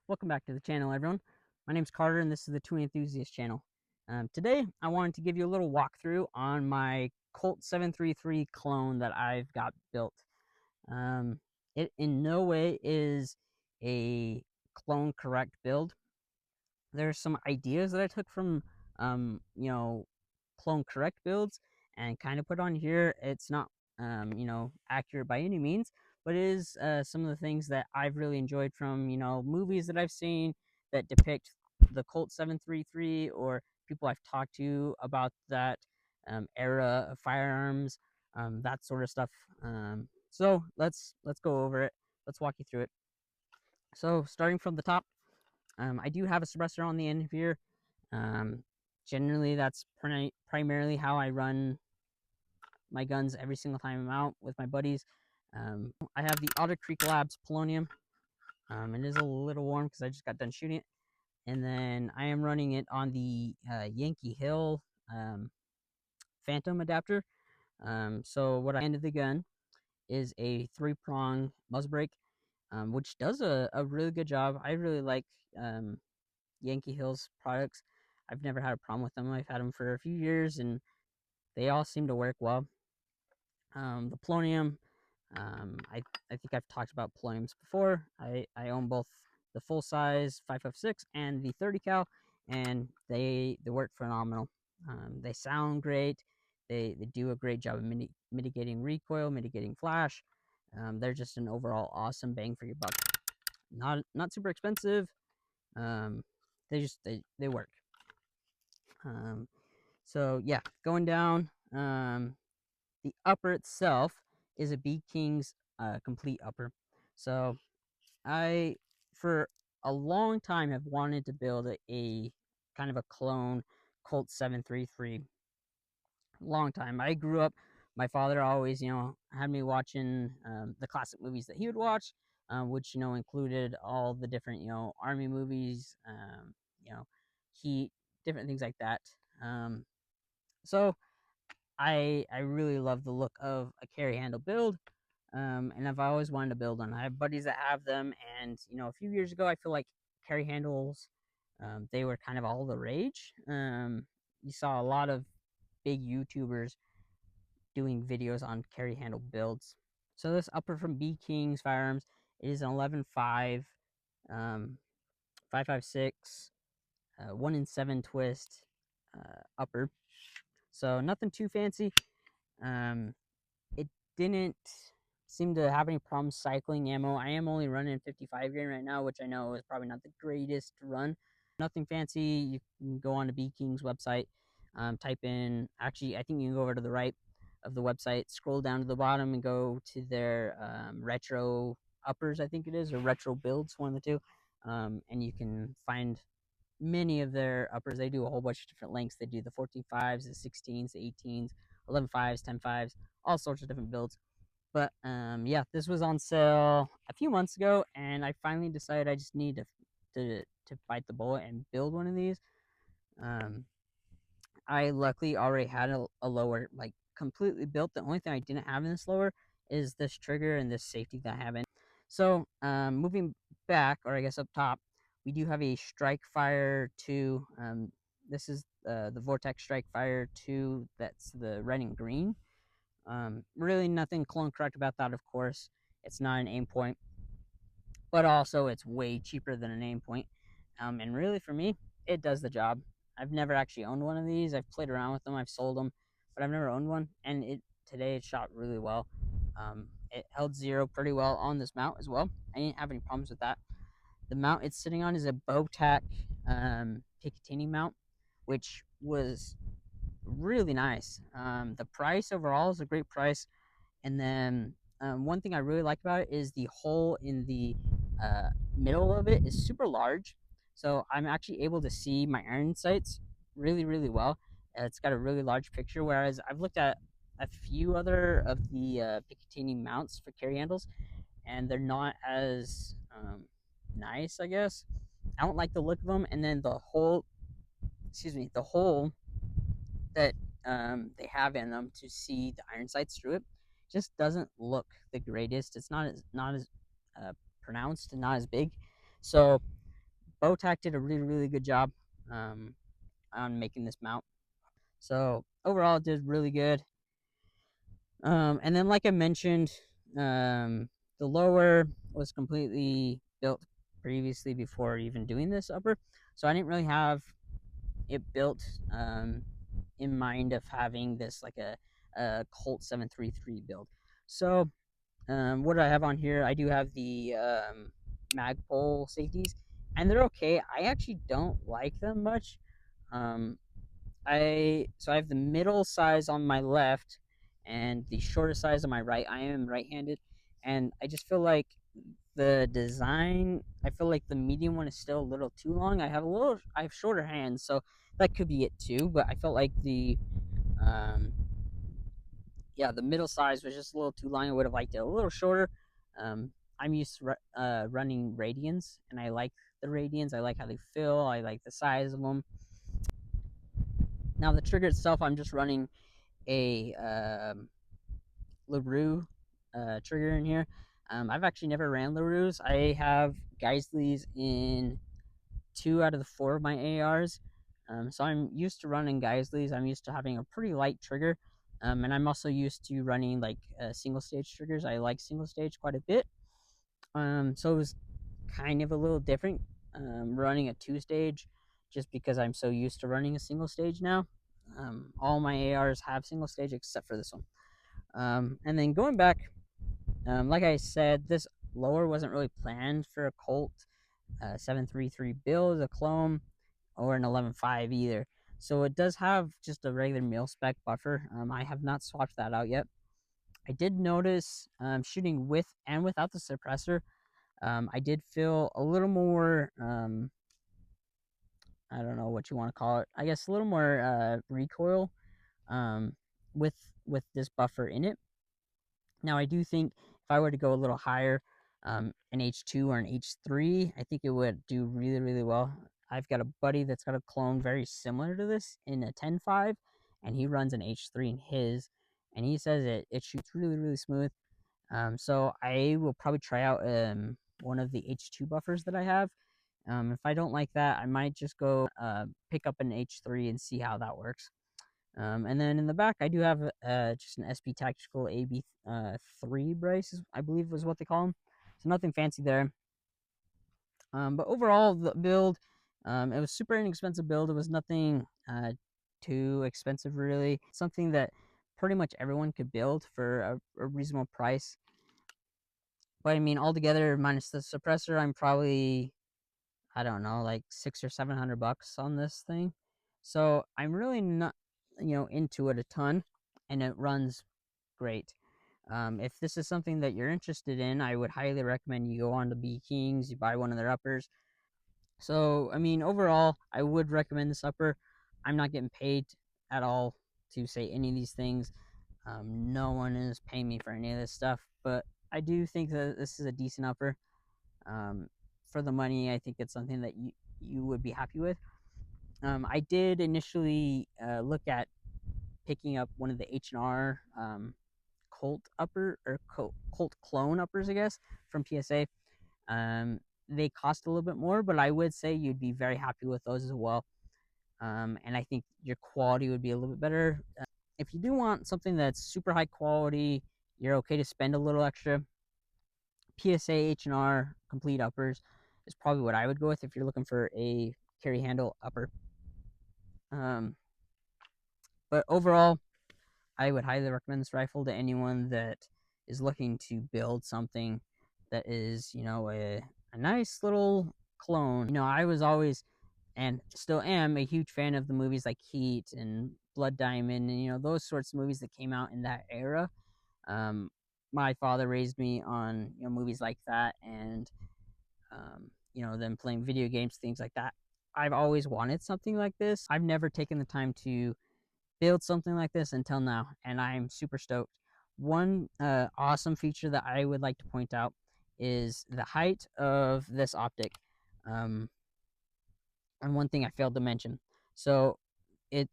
Welcome back to the channel, everyone. My name's Carter, and this is the Toy Enthusiast channel. Today, I wanted to give you a little walkthrough on my Colt 733 clone that I've got built. It in no way is a clone correct build. There's some ideas that I took from, clone correct builds and kind of put on here. It's not, accurate by any means, but it is some of the things that I've really enjoyed from, movies that I've seen that depict the Colt 733 or people I've talked to about that era of firearms, that sort of stuff. So let's go over it. Let's walk you through it. So starting from the top, I do have a suppressor on the end of here. Um, Generally, that's primarily how I run my guns every single time I'm out with my buddies. I have the Otter Creek Labs Polonium. It is a little warm because I just got done shooting it. And then I am running it on the Yankee Hill Phantom adapter. So what I end of the gun is a 3-prong muzzle brake, which does a really good job. I really like Yankee Hill's products. I've never had a problem with them. I've had them for a few years, and they all seem to work well. The Polonium, I think I've talked about Poloniums before. I own both the full size 5.56 and the 30 cal, and they work phenomenal. They sound great. They do a great job of mitigating recoil, mitigating flash. They're just an overall awesome bang for your buck. Not super expensive. They work. So yeah, going down, the upper itself is a B King's complete upper. So I, for a long time, have wanted to build a kind of a clone Colt 733. Long time. I grew up. My father always, had me watching the classic movies that he would watch, which included all the different army movies, Heat, different things like that. So I really love the look of a carry handle build, and I've always wanted to build one. I have buddies that have them, and a few years ago, I feel like carry handles, they were kind of all the rage. You saw a lot of big YouTubers doing videos on carry handle builds. So this upper from B King's Firearms is an 11.5, 5.56, 1 in 7 twist upper. So nothing too fancy. It didn't seem to have any problems cycling ammo. I am only running 55 grain right now, which I know is probably not the greatest to run. Nothing fancy. You can go on to B King's website, type in, actually, I think you can go over to the right of the website, scroll down to the bottom, and go to their retro uppers, I think it is, or retro builds, one of the two, and you can find many of their uppers. They do a whole bunch of different lengths. They do the 14.5s, the 16s, the 18s, 11.5s, 10.5s, all sorts of different builds. But yeah, this was on sale a few months ago, and I finally decided I just need to bite the bullet and build one of these. I luckily already had a lower, like, completely built. The only thing I didn't have in this lower is this trigger and this safety that I have in. So moving back, or I guess up top, we do have a Strike Fire 2. This is the Vortex Strike Fire 2. That's the red and green. Really nothing clone correct about that, of course. It's not an aim point, but also it's way cheaper than an aim point. And really, for me, it does the job. I've never actually owned one of these. I've played around with them. I've sold them, but I've never owned one. And today it shot really well. It held zero pretty well on this mount as well. I didn't have any problems with that. The mount it's sitting on is a Bowtac Picatinny mount, which was really nice. The price overall is a great price. And then one thing I really like about it is the hole in the middle of it is super large. So I'm actually able to see my iron sights really, really well. It's got a really large picture, whereas I've looked at a few other of the Picatinny mounts for carry handles, and they're not as nice, I guess. I don't like the look of them. And then the hole that they have in them to see the iron sights through it just doesn't look the greatest. It's not as pronounced and not as big. So Bowtack did a really good job um, on making this mount. So overall, it did really good. And then, like I mentioned, the lower was completely built previously before even doing this upper, so I didn't really have it built in mind of having this like a Colt 733 build. So what do I have on here? I do have the Magpul safeties, and they're okay. I actually don't like them much. Um, I have the middle size on my left and the shorter size on my right. I am right-handed, and I just feel like the design. I feel like the medium one is still a little too long. I have shorter hands, so that could be it too. But I felt like um, the middle size was just a little too long. I would have liked it a little shorter. I'm used to running Radians, and I like the Radians. I like how they feel. I like the size of them. Now the trigger itself, I'm just running a LaRue trigger in here. I've actually never ran LaRue's. I have Geisley's in 2 out of the 4 of my ARs. So I'm used to running Geisley's. I'm used to having a pretty light trigger. And I'm also used to running like single stage triggers. I like single stage quite a bit. So it was kind of a little different running a 2 stage just because I'm so used to running a single stage now. All my ARs have single stage except for this one. And then going back, like I said, this lower wasn't really planned for a Colt 733 build, a clone, or an 11.5 either. So it does have just a regular mil spec buffer. I have not swapped that out yet. I did notice shooting with and without the suppressor, I did feel a little more, I don't know what you want to call it, I guess a little more recoil um, with this buffer in it. Now, I do think if I were to go a little higher, an H2 or an H3, I think it would do really well. I've got a buddy that's got a clone very similar to this in a 10.5, and he runs an H3 in his, and he says it shoots really smooth. So I will probably try out one of the H2 buffers that I have. If I don't like that, I might just go pick up an H3 and see how that works. And then in the back, I do have just an SP Tactical AB3 brace, I believe was what they call them. So nothing fancy there. But overall, the build, it was super inexpensive build. It was nothing too expensive, really. Something that pretty much everyone could build for a reasonable price. But I mean, altogether, minus the suppressor, I'm probably, I don't know, like $600 or $700 on this thing. So I'm really not, into it a ton, and it runs great. If this is something that you're interested in, I would highly recommend you go on to B Kings, you buy one of their uppers. So, I mean, overall, I would recommend this upper. I'm not getting paid at all to say any of these things. No one is paying me for any of this stuff, but I do think that this is a decent upper. Um, for the money, I think it's something that you would be happy with. I did initially look at picking up one of the H&R Colt upper or Colt clone uppers, I guess, from PSA. They cost a little bit more, but I would say you'd be very happy with those as well. And I think your quality would be a little bit better. If you do want something that's super high quality, you're okay to spend a little extra. PSA H&R complete uppers is probably what I would go with if you're looking for a carry handle upper. Um, but overall, I would highly recommend this rifle to anyone that is looking to build something that is, a nice little clone. I was always and still am a huge fan of the movies like Heat and Blood Diamond and those sorts of movies that came out in that era. Um, my father raised me on movies like that, and them playing video games, things like that. I've always wanted something like this. I've never taken the time to build something like this until now, and I'm super stoked. One awesome feature that I would like to point out is the height of this optic. And one thing I failed to mention. So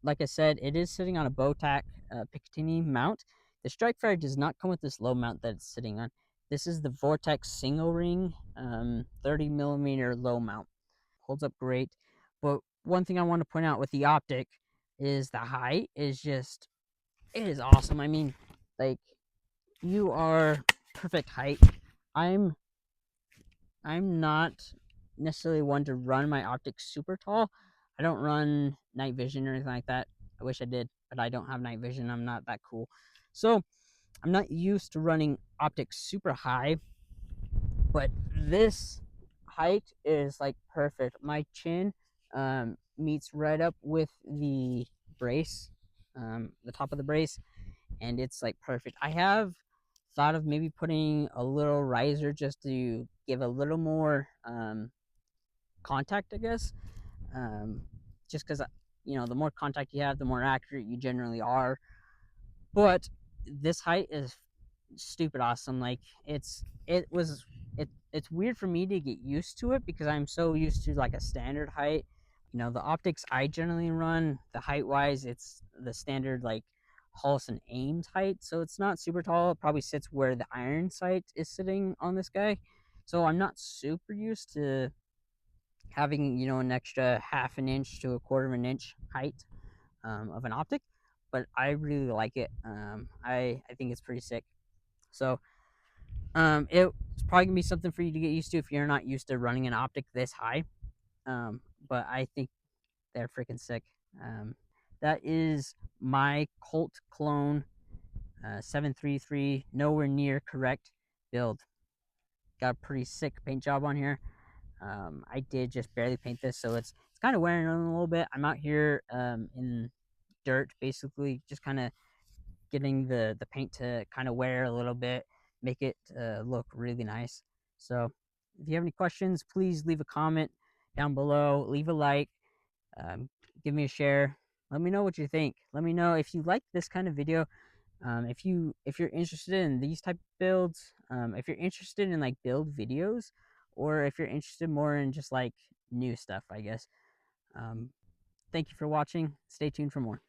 like I said, it is sitting on a Bowtack Picatinny mount. The Strikefire does not come with this low mount that it's sitting on. This is the Vortex single ring 30 millimeter low mount. holds up great. But one thing I want to point out with the Optic is the height is just, it is awesome. I mean, like, you are perfect height. I'm I'm not necessarily one to run my optics super tall. I don't run night vision or anything like that. I wish I did, but I don't have night vision. I'm not that cool. So I'm not used to running optics super high, but this height is like perfect. My chin meets right up with the brace, the top of the brace, and it's like perfect. I have thought of maybe putting a little riser just to give a little more contact, I guess. Um, just because, the more contact you have, the more accurate you generally are. But this height is stupid awesome. Like, it's weird for me to get used to it because I'm so used to like a standard height. The optics I generally run, the height wise, it's the standard like Holson Ames height, so it's not super tall. It probably sits where the iron sight is sitting on this guy. So I'm not super used to having an extra half an inch to a quarter of an inch height of an optic, but I really like it. I think it's pretty sick. So it's probably gonna be something for you to get used to if you're not used to running an optic this high. But I think they're freaking sick. That is my Colt clone 733, nowhere near correct build. Got a pretty sick paint job on here. I did just barely paint this, so it's kind of wearing on a little bit. I'm out here in dirt, basically, just kind of getting the paint to kind of wear a little bit, make it look really nice. So if you have any questions, please leave a comment down below, leave a like, um, give me a share. Let me know what you think. Let me know if you like this kind of video. If you're interested in these type of builds, if you're interested in like build videos, or if you're interested more in just like new stuff, I guess. um, Thank you for watching. Stay tuned for more.